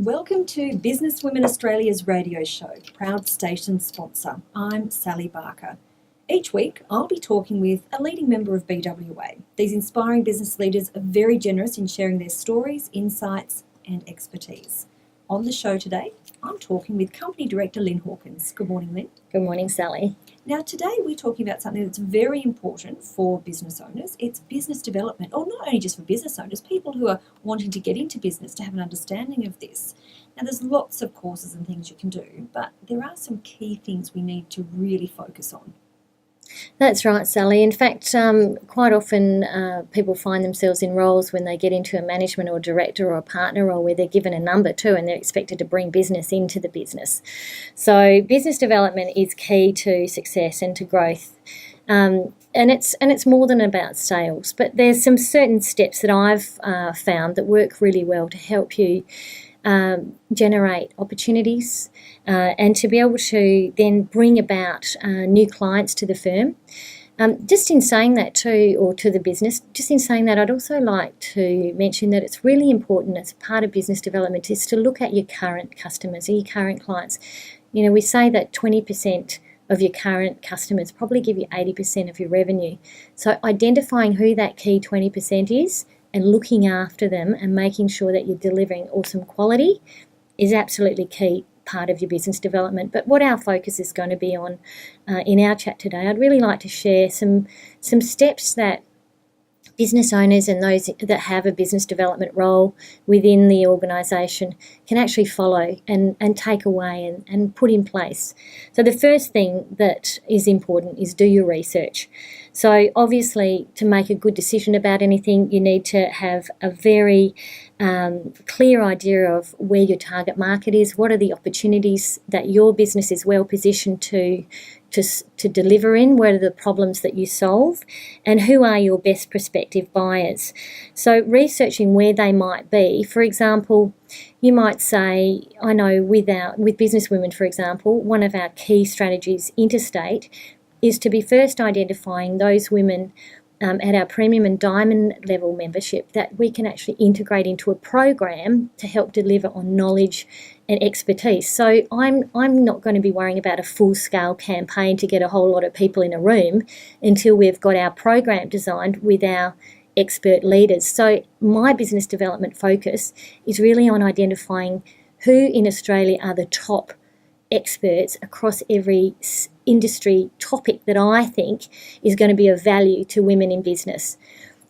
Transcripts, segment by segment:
Welcome to Business Women Australia's radio show, proud station sponsor. I'm Sally Barker. Each week, I'll be talking with a leading member of BWA. These inspiring business leaders are very generous in sharing their stories, insights, and expertise. On the show today, I'm talking with Company Director Lynn Hawkins. Good morning, Lynn. Good morning, Sally. Now, today we're talking about something that's very important for business owners. It's business development, or not only just for business owners, people who are wanting to get into business to have an understanding of this. Now, there's lots of courses and things you can do, but there are some key things we need to really focus on. That's right, Sally. In fact, quite often people find themselves in roles when they get into a management or director or a partner role where they're given a number too and they're expected to bring business into the business. So business development is key to success and to growth. And it's more than about sales, but there's some certain steps that I've found that work really well to help you generate opportunities and to be able to then bring about new clients to the firm. Just in saying that too, or to the business, just in saying that, I'd also like to mention that it's really important as part of business development is to look at your current customers or your current clients. You know, we say that 20% of your current customers probably give you 80% of your revenue. So identifying who that key 20% is and looking after them and making sure that you're delivering awesome quality is absolutely key part of your business development. But what our focus is going to be on in our chat today, I'd really like to share some steps that business owners and those that have a business development role within the organisation can actually follow and take away and put in place. So the first thing that is important is do your research. So obviously to make a good decision about anything, you need to have a very clear idea of where your target market is, what are the opportunities that your business is well positioned to deliver in, what are the problems that you solve, and who are your best prospective buyers. So researching where they might be, for example, you might say, I know with businesswomen, for example, one of our key strategies interstate is to be first identifying those women at our premium and diamond level membership that we can actually integrate into a program to help deliver on knowledge and expertise. So I'm not going to be worrying about a full-scale campaign to get a whole lot of people in a room until we've got our program designed with our expert leaders. So my business development focus is really on identifying who in Australia are the top experts across every industry topic that I think is going to be of value to women in business.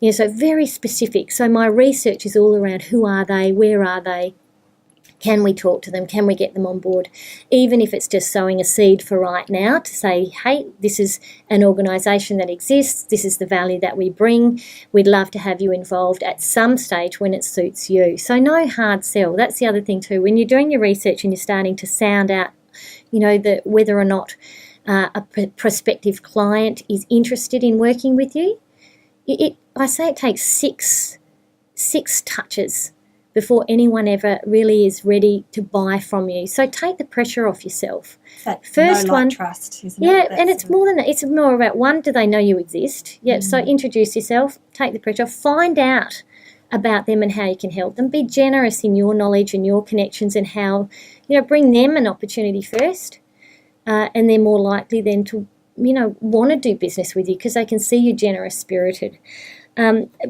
You know, so very specific. So my research is all around who are they, where are they, can we talk to them, can we get them on board, even if it's just sowing a seed for right now to say, hey, this is an organisation that exists, this is the value that we bring, we'd love to have you involved at some stage when it suits you. So no hard sell. That's the other thing too. When you're doing your research and you're starting to sound out, you know, that whether or not a prospective client is interested in working with you, I say it takes six touches before anyone ever really is ready to buy from you. So take the pressure off yourself. That first no, like, one, trust, isn't it? Yeah, and it's more than that. It's more about, one, do they know you exist? Yeah, so introduce yourself, take the pressure, find out about them and how you can help them. Be generous in your knowledge and your connections and how, you know, bring them an opportunity first, and they're more likely then to, you know, want to do business with you because they can see you generous spirited.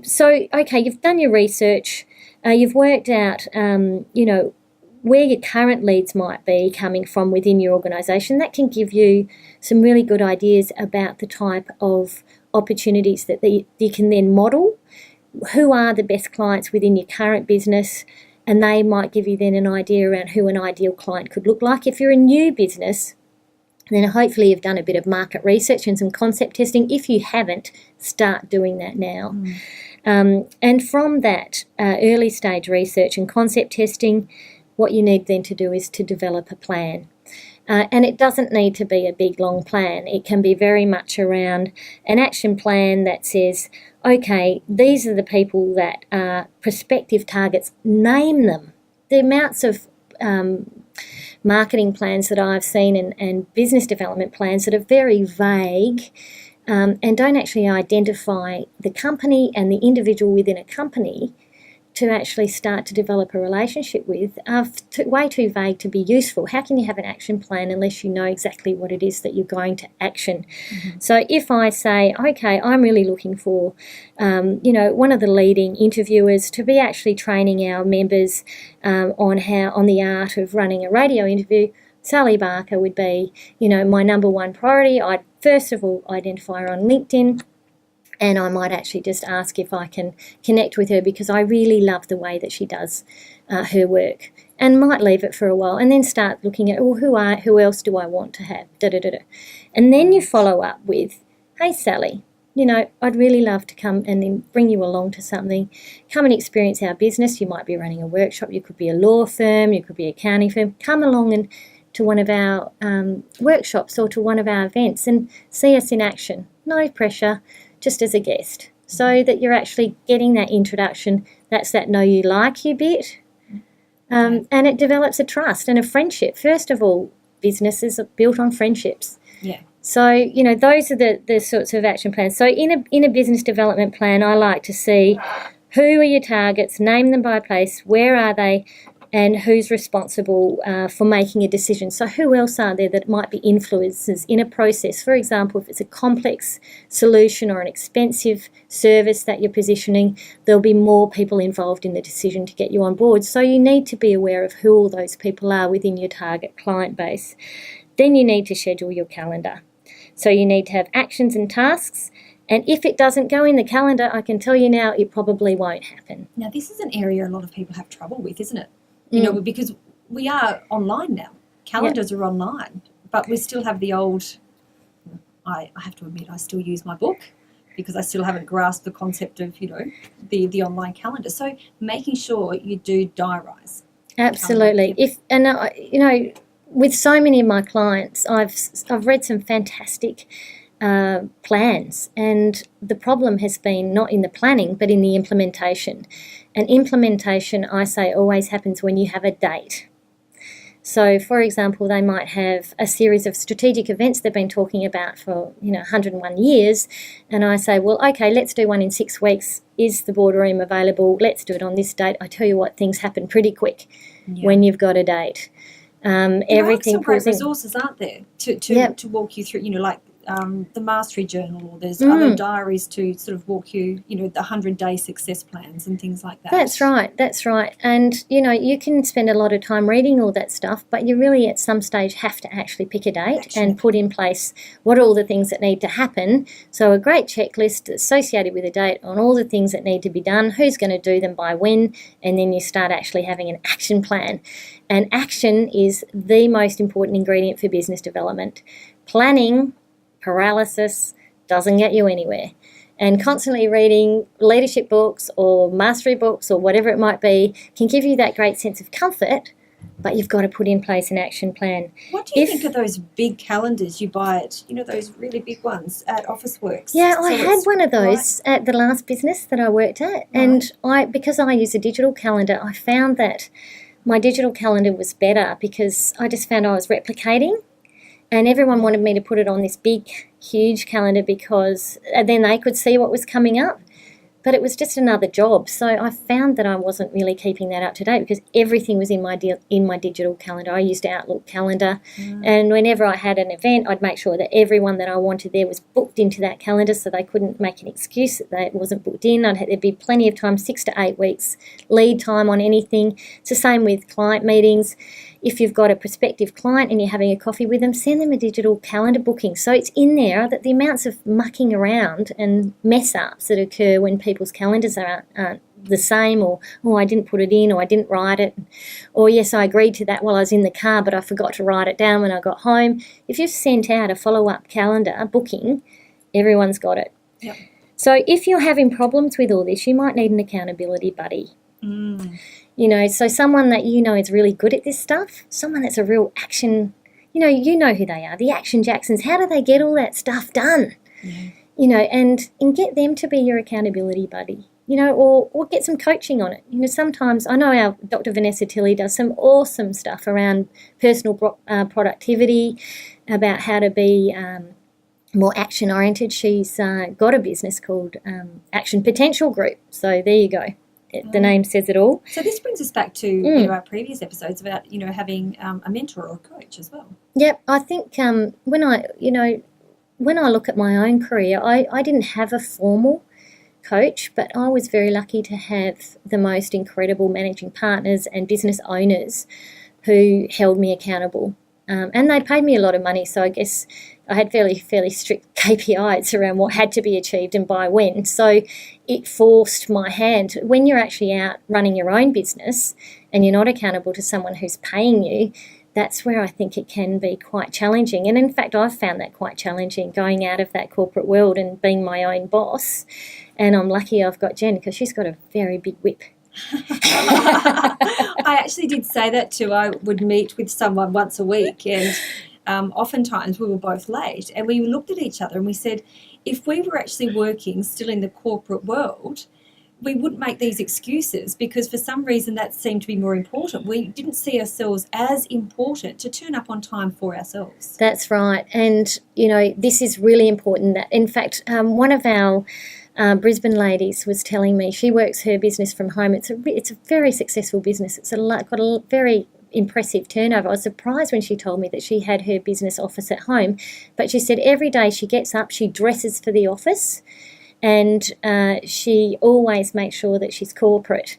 So, okay, you've done your research, you've worked out, you know, where your current leads might be coming from within your organisation. That can give you some really good ideas about the type of opportunities that you can then model. Who are the best clients within your current business, and they might give you then an idea around who an ideal client could look like. If you're a new business, then hopefully you've done a bit of market research and some concept testing. If you haven't, start doing that now. And from that early stage research and concept testing, what you need then to do is to develop a plan. And it doesn't need to be a big, long plan. It can be very much around an action plan that says, okay, these are the people that are prospective targets. Name them. The amounts of marketing plans that I've seen and business development plans that are very vague and don't actually identify the company and the individual within a company to actually start to develop a relationship with are way too vague to be useful. How can you have an action plan unless you know exactly what it is that you're going to action? So if I say, okay, I'm really looking for, one of the leading interviewers to be actually training our members on the art of running a radio interview, Sally Barker would be, my number one priority. I'd first of all identify her on LinkedIn, and I might actually just ask if I can connect with her because I really love the way that she does her work, and might leave it for a while and then start looking at, who else do I want to have, and then you follow up with, hey Sally, I'd really love to come and then bring you along to something. Come and experience our business. You might be running a workshop. You could be a law firm. You could be an accounting firm. Come along and to one of our workshops or to one of our events and see us in action. No pressure, just as a guest, so that you're actually getting that introduction. That's that know you, like you bit. And it develops a trust and a friendship. First of all, businesses are built on friendships. Yeah. So, those are the sorts of action plans. So in a business development plan, I like to see who are your targets, name them by place, where are they, and who's responsible for making a decision. So who else are there that might be influencers in a process? For example, if it's a complex solution or an expensive service that you're positioning, there'll be more people involved in the decision to get you on board. So you need to be aware of who all those people are within your target client base. Then you need to schedule your calendar. So you need to have actions and tasks. And if it doesn't go in the calendar, I can tell you now, it probably won't happen. Now, this is an area a lot of people have trouble with, isn't it? Because we are online now. Calendars are online, but we still have the old, I have to admit, I still use my book because I still haven't grasped the concept of, the online calendar. So making sure you do diarise. Absolutely. With so many of my clients, I've read some fantastic plans, and the problem has been not in the planning but in the implementation. And implementation, I say, always happens when you have a date. So, for example, they might have a series of strategic events they've been talking about for 101 years, and I say, well, okay, let's do one in 6 weeks. Is the boardroom available? Let's do it on this date. I tell you what, things happen pretty quick when you've got a date. Everything some great resources, aren't there, to walk you through, the Mastery Journal, or there's other diaries to sort of walk you, the 100-day success plans and things like that. That's right. And, you can spend a lot of time reading all that stuff, but you really at some stage have to actually pick a date and put in place what are all the things that need to happen. So a great checklist associated with a date on all the things that need to be done, who's going to do them by when, and then you start actually having an action plan. And action is the most important ingredient for business development. Planning paralysis doesn't get you anywhere. And constantly reading leadership books or mastery books or whatever it might be can give you that great sense of comfort, but you've got to put in place an action plan. What do you think of those big calendars you buy at, those really big ones at Officeworks? Yeah, I had one of those at the last business that I worked at. And because I use a digital calendar, I found that my digital calendar was better because I just found I was replicating. And everyone wanted me to put it on this big, huge calendar because then they could see what was coming up. But it was just another job. So I found that I wasn't really keeping that up to date because everything was in my digital calendar. I used Outlook calendar. And whenever I had an event, I'd make sure that everyone that I wanted there was booked into that calendar so they couldn't make an excuse that it wasn't booked in. There'd be plenty of time, 6 to 8 weeks lead time on anything. It's the same with client meetings. If you've got a prospective client and you're having a coffee with them, send them a digital calendar booking. So it's in there that the amounts of mucking around and mess-ups that occur when people's calendars aren't the same, or, I didn't put it in, or I didn't write it, or yes, I agreed to that while I was in the car, but I forgot to write it down when I got home. If you've sent out a follow-up calendar booking, everyone's got it. Yep. So if you're having problems with all this, you might need an accountability buddy. So someone that is really good at this stuff, someone that's a real action, you know who they are, the Action Jacksons. How do they get all that stuff done? And get them to be your accountability buddy, or get some coaching on it. Sometimes I know our Dr. Vanessa Tilley does some awesome stuff around personal productivity, about how to be more action-oriented. She's got a business called Action Potential Group. So there you go. The name says it all. So this brings us back to our previous episodes about having a mentor or a coach as well. Yep, I think when I look at my own career, I didn't have a formal coach, but I was very lucky to have the most incredible managing partners and business owners who held me accountable. And they paid me a lot of money, so I guess I had fairly strict KPIs around what had to be achieved and by when. So it forced my hand. When you're actually out running your own business and you're not accountable to someone who's paying you, that's where I think it can be quite challenging. And in fact, I've found that quite challenging, going out of that corporate world and being my own boss. And I'm lucky I've got Jen, because she's got a very big whip. I actually did say that too. I would meet with someone once a week, and oftentimes we were both late, and we looked at each other and we said, if we were actually working still in the corporate world, we wouldn't make these excuses, because for some reason that seemed to be more important. We didn't see ourselves as important to turn up on time for ourselves. That's right. And, this is really important. That, in fact, one of our Brisbane ladies was telling me she works her business from home. It's a very successful business. It's got a very impressive turnover. I was surprised when she told me that she had her business office at home, but she said every day she gets up, she dresses for the office, and she always makes sure that she's corporate.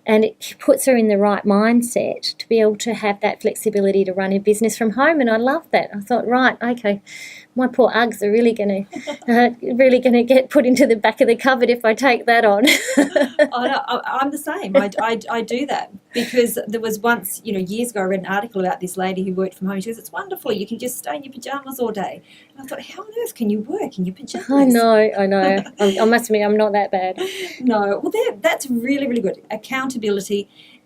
And it puts her in the right mindset to be able to have that flexibility to run her business from home. And I love that. I thought, right, okay, my poor Uggs are really going to get put into the back of the cupboard if I take that on. I'm the same. I do that, because there was once, years ago, I read an article about this lady who worked from home. She goes, it's wonderful. You can just stay in your pajamas all day. And I thought, how on earth can you work in your pajamas? I know. I must admit, I'm not that bad. No. Well, that's really, really good. Accountability,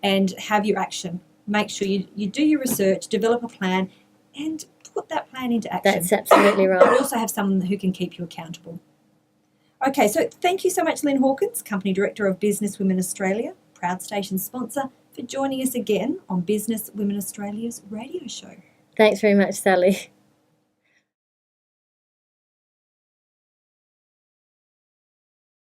and have your action. Make sure you do your research, develop a plan, and put that plan into action. That's absolutely right. But also have someone who can keep you accountable. Okay, so thank you so much, Lynn Hawkins, Company Director of Business Women Australia, proud station sponsor, for joining us again on Business Women Australia's radio show. Thanks very much, Sally.